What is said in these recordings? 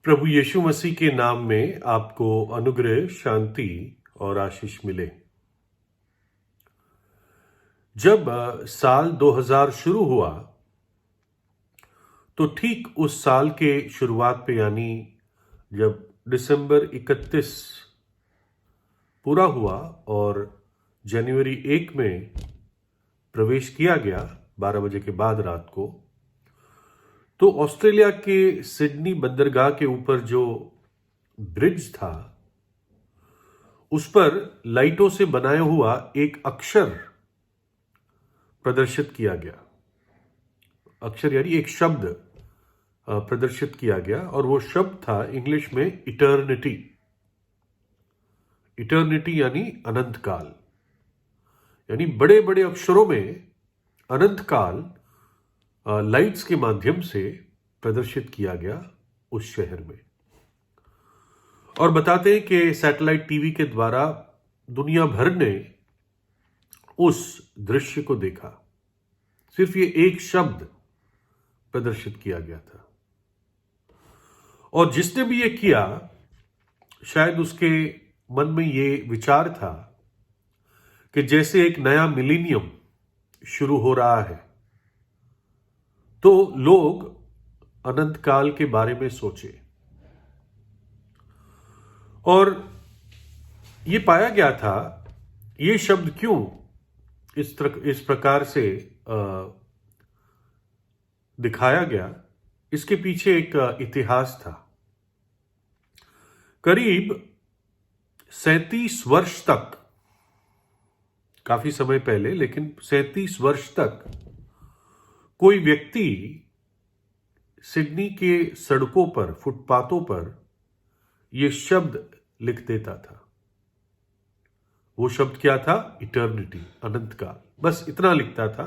प्रभु यीशु मसीह के नाम में आपको अनुग्रह, शांति और आशीष मिले। जब साल 2000 शुरू हुआ तो ठीक उस साल के शुरुआत पे यानी जब दिसंबर 31 पूरा हुआ और जनवरी 1 में प्रवेश किया गया 12 बजे के बाद रात को, तो ऑस्ट्रेलिया के सिडनी बंदरगाह के ऊपर जो ब्रिज था उस पर लाइटों से बनाया हुआ एक अक्षर प्रदर्शित किया गया। अक्षर यानी एक शब्द प्रदर्शित किया गया और वो शब्द था इंग्लिश में इटर्निटी। इटर्निटी यानी अनंत काल, यानी बड़े बड़े अक्षरों में अनंत काल लाइट्स के माध्यम से प्रदर्शित किया गया उस शहर में। और बताते हैं कि सैटेलाइट टीवी के द्वारा दुनिया भर ने उस दृश्य को देखा। सिर्फ ये एक शब्द प्रदर्शित किया गया था और जिसने भी ये किया शायद उसके मन में ये विचार था कि जैसे एक नया मिलेनियम शुरू हो रहा है तो लोग अनंत काल के बारे में सोचे। और ये पाया गया था ये शब्द क्यों इस प्रकार से दिखाया गया, इसके पीछे एक इतिहास था। करीब 37 वर्ष तक, काफी समय पहले, लेकिन 37 वर्ष तक कोई व्यक्ति सिडनी के सड़कों पर, फुटपाथों पर यह शब्द लिख देता था। वो शब्द क्या था? इटर्निटी, अनंत काल। बस इतना लिखता था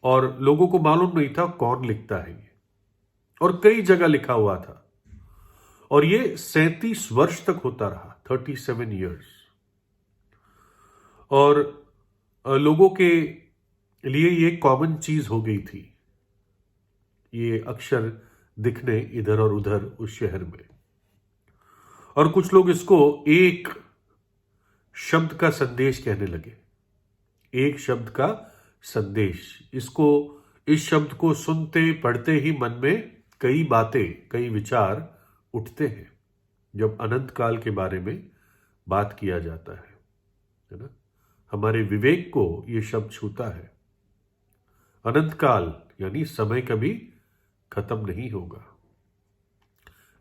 और लोगों को मालूम नहीं था कौन लिखता है ये, और कई जगह लिखा हुआ था। और ये 37 वर्ष तक होता रहा, 37 ईयर्स। और लोगों के लिए ये कॉमन चीज हो गई थी, ये अक्षर दिखने इधर और उधर उस शहर में। और कुछ लोग इसको एक शब्द का संदेश कहने लगे। एक शब्द का संदेश, इस शब्द को सुनते पढ़ते ही मन में कई बातें, कई विचार उठते हैं जब अनंत काल के बारे में बात किया जाता है ना। हमारे विवेक को यह शब्द छूता है। अनंत काल यानी समय कभी खत्म नहीं होगा।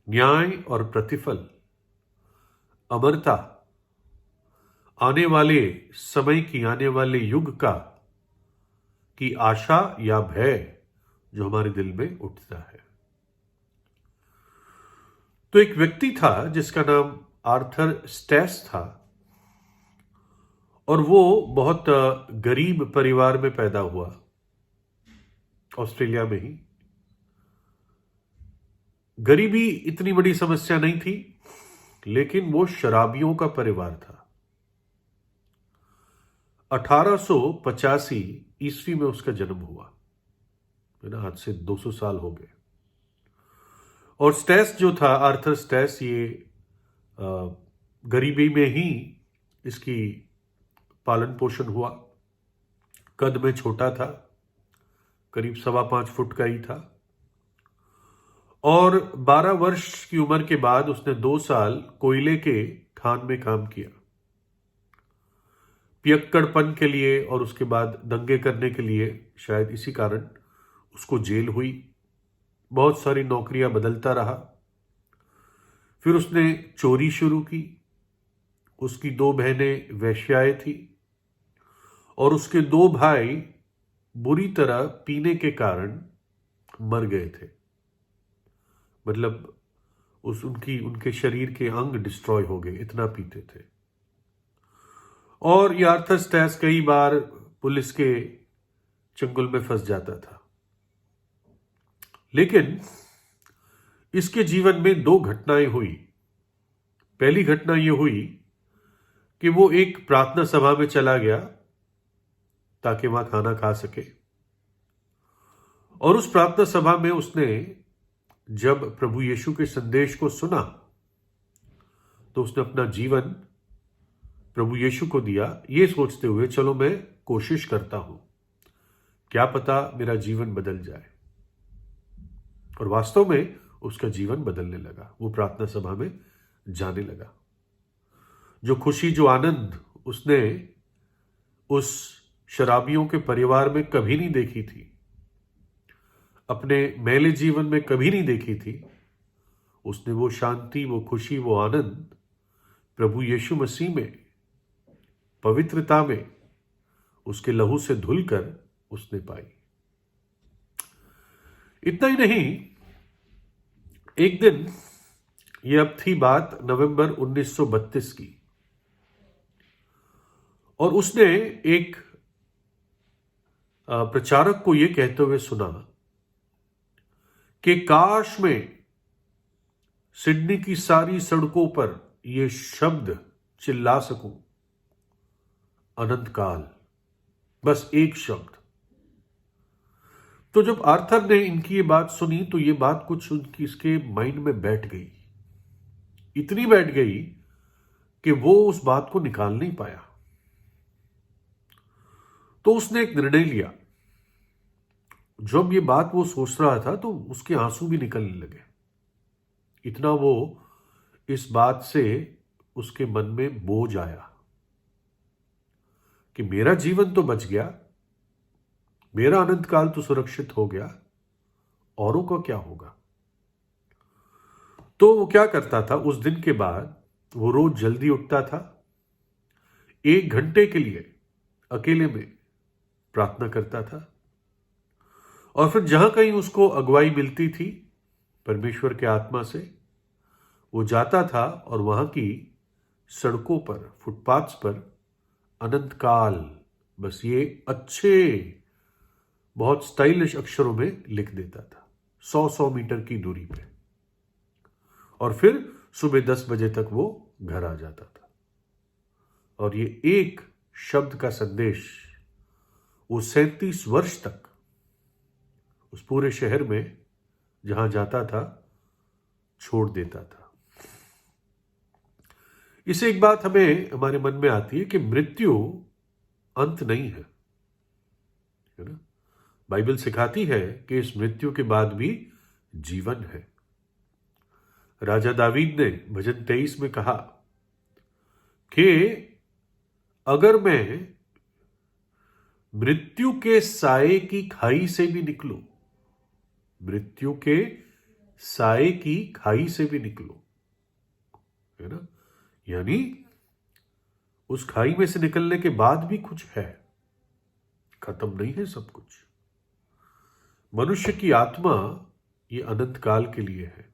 न्याय और प्रतिफल, अमरता, आने वाले समय की, आने वाले युग की आशा या भय जो हमारे दिल में उठता है। तो एक व्यक्ति था जिसका नाम आर्थर स्टेस था और वो बहुत गरीब परिवार में पैदा हुआ, ऑस्ट्रेलिया में ही। गरीबी इतनी बड़ी समस्या नहीं थी, लेकिन वो शराबियों का परिवार था। 1885 ईस्वी में उसका जन्म हुआ, है ना। आज से 200 साल हो गए। और स्टेस जो था, आर्थर स्टेस, ये गरीबी में ही इसकी पालन पोषण हुआ। कद में छोटा था, करीब 5.25 फुट का ही था। और 12 वर्ष की उम्र के बाद उसने 2 साल कोयले के खान में काम किया, पियक्कड़पन के लिए, और उसके बाद दंगे करने के लिए। शायद इसी कारण उसको जेल हुई। बहुत सारी नौकरियां बदलता रहा। फिर उसने चोरी शुरू की। उसकी 2 बहनें वेश्याएं थी और उसके 2 भाई बुरी तरह पीने के कारण मर गए थे। मतलब उनके शरीर के अंग डिस्ट्रॉय हो गए, इतना पीते थे। और ये आर्थर स्टेस कई बार पुलिस के चंगुल में फंस जाता था। लेकिन इसके जीवन में 2 घटनाएं हुई। पहली घटना यह हुई कि वो एक प्रार्थना सभा में चला गया ताकि वहां खाना खा सके। और उस प्रार्थना सभा में उसने जब प्रभु यीशु के संदेश को सुना तो उसने अपना जीवन प्रभु यीशु को दिया, ये सोचते हुए चलो मैं कोशिश करता हूं, क्या पता मेरा जीवन बदल जाए। और वास्तव में उसका जीवन बदलने लगा। वो प्रार्थना सभा में जाने लगा। जो खुशी, जो आनंद उसने उस शराबियों के परिवार में कभी नहीं देखी थी, अपने मैले जीवन में कभी नहीं देखी थी, उसने वो शांति, वो खुशी, वो आनंद प्रभु यीशु मसीह में, पवित्रता में, उसके लहू से धुलकर उसने पाई। इतना ही नहीं, एक दिन, ये अब थी बात नवंबर 1932 की, और उसने एक प्रचारक को यह कहते हुए सुना कि काश में सिडनी की सारी सड़कों पर यह शब्द चिल्ला सकूं, अनंत काल, बस एक शब्द। तो जब आर्थर ने इनकी ये बात सुनी तो ये बात कुछ उनकी इसके माइंड में बैठ गई, इतनी बैठ गई कि वो उस बात को निकाल नहीं पाया। तो उसने एक निर्णय लिया। जब ये बात वो सोच रहा था तो उसके आंसू भी निकलने लगे, इतना वो इस बात से उसके मन में बोझ आया कि मेरा जीवन तो बच गया, मेरा अनंत काल तो सुरक्षित हो गया, औरों का क्या होगा। तो वो क्या करता था, उस दिन के बाद वो रोज जल्दी उठता था, 1 घंटे के लिए अकेले में प्रार्थना करता था, और फिर जहां कहीं उसको अगुवाई मिलती थी परमेश्वर के आत्मा से, वो जाता था और वहां की सड़कों पर, फुटपाथ्स पर अनंत काल, बस ये अच्छे बहुत स्टाइलिश अक्षरों में लिख देता था, 100 मीटर की दूरी पे। और फिर सुबह 10 बजे तक वो घर आ जाता था। और ये एक शब्द का संदेश वो 37 वर्ष तक उस पूरे शहर में जहां जाता था छोड़ देता था। इससे एक बात हमें हमारे मन में आती है कि मृत्यु अंत नहीं है ना। बाइबल सिखाती है कि इस मृत्यु के बाद भी जीवन है। राजा दावीद ने भजन 23 में कहा कि अगर मैं मृत्यु के साए की खाई से भी निकलूं, मृत्यु के साए की खाई से भी निकलूं, है ना, यानी उस खाई में से निकलने के बाद भी कुछ है, खत्म नहीं है सब कुछ। मनुष्य की आत्मा ये अनंत काल के लिए है।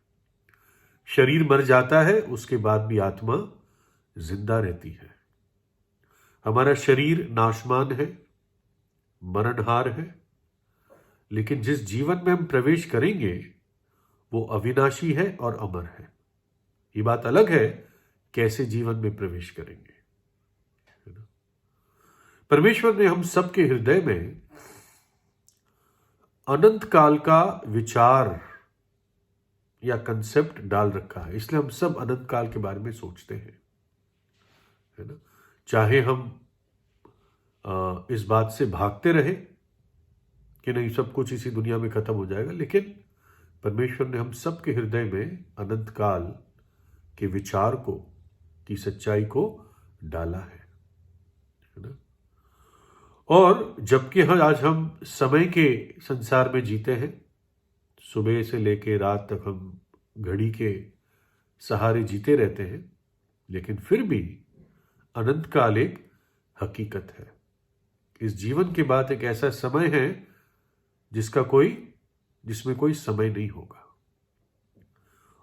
शरीर मर जाता है, उसके बाद भी आत्मा जिंदा रहती है। हमारा शरीर नाशमान है, मरणहार है, लेकिन जिस जीवन में हम प्रवेश करेंगे वो अविनाशी है और अमर है। ये बात अलग है कैसे जीवन में प्रवेश करेंगे। परमेश्वर ने हम सबके हृदय में अनंत काल का विचार या कंसेप्ट डाल रखा है, इसलिए हम सब अनंत काल के बारे में सोचते हैं, है ना। चाहे हम इस बात से भागते रहे कि नहीं सब कुछ इसी दुनिया में खत्म हो जाएगा, लेकिन परमेश्वर ने हम सबके हृदय में अनंत काल के विचार को, की सच्चाई को डाला है ना। और जबकि आज हम समय के संसार में जीते हैं, सुबह से लेकर रात तक हम घड़ी के सहारे जीते रहते हैं, लेकिन फिर भी अनंत काल एक हकीकत है। इस जीवन के बाद एक ऐसा समय है जिसमें कोई समय नहीं होगा।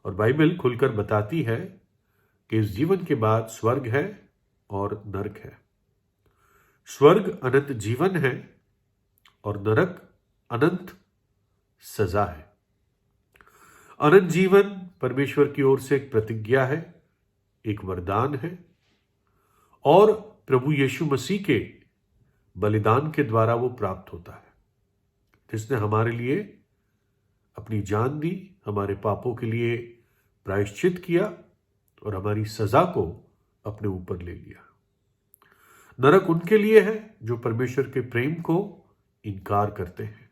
और बाइबल खुलकर बताती है कि इस जीवन के बाद स्वर्ग है और नरक है। स्वर्ग अनंत जीवन है और नरक अनंत सजा है। अनंत जीवन परमेश्वर की ओर से एक प्रतिज्ञा है, एक वरदान है, और प्रभु यीशु मसीह के बलिदान के द्वारा वो प्राप्त होता है, जिसने हमारे लिए अपनी जान दी, हमारे पापों के लिए प्रायश्चित किया और हमारी सजा को अपने ऊपर ले लिया। नरक उनके लिए है जो परमेश्वर के प्रेम को इनकार करते हैं,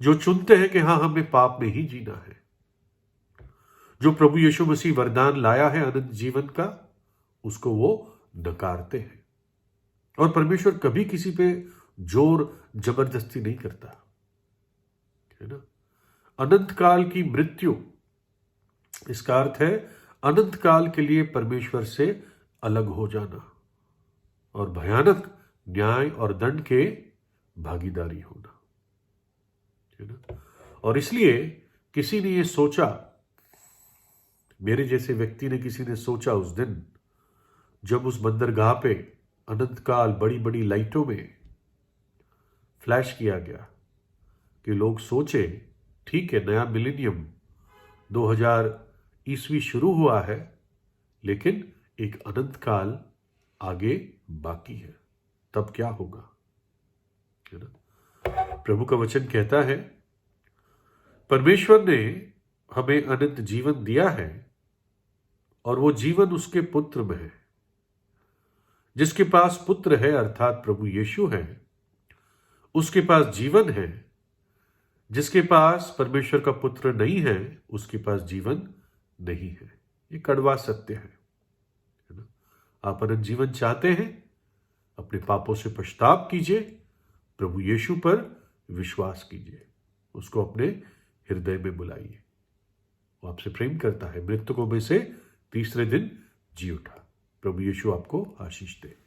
जो चुनते हैं कि हां हमें पाप में ही जीना है। जो प्रभु यीशु मसीह वरदान लाया है अनंत जीवन का, उसको वो नकारते हैं। और परमेश्वर कभी किसी पे जोर जबरदस्ती नहीं करता, है ना। अनंत काल की मृत्यु, इसका अर्थ है अनंत काल के लिए परमेश्वर से अलग हो जाना और भयानक न्याय और दंड के भागीदारी होना, है ना। और इसलिए किसी ने ये सोचा, मेरे जैसे व्यक्ति ने, किसी ने सोचा उस दिन जब उस बंदरगाह पे अनंत काल बड़ी बड़ी लाइटों में फ्लैश किया गया, कि लोग सोचे ठीक है नया मिलेनियम 2000 ईस्वी शुरू हुआ है, लेकिन एक अनंत काल आगे बाकी है, तब क्या होगा, है ना। प्रभु का वचन कहता है परमेश्वर ने हमें अनंत जीवन दिया है और वो जीवन उसके पुत्र में है। जिसके पास पुत्र है अर्थात प्रभु यीशु है, उसके पास जीवन है। जिसके पास परमेश्वर का पुत्र नहीं है, उसके पास जीवन नहीं है। ये कड़वा सत्य है ना। आप अनंत जीवन चाहते हैं, अपने पापों से पश्चाताप कीजिए, प्रभु यीशु पर विश्वास कीजिए, उसको अपने हृदय में बुलाइए। वो आपसे प्रेम करता है, मृतकों में से तीसरे दिन जी उठा। प्रभु यीशु आपको आशीष दे।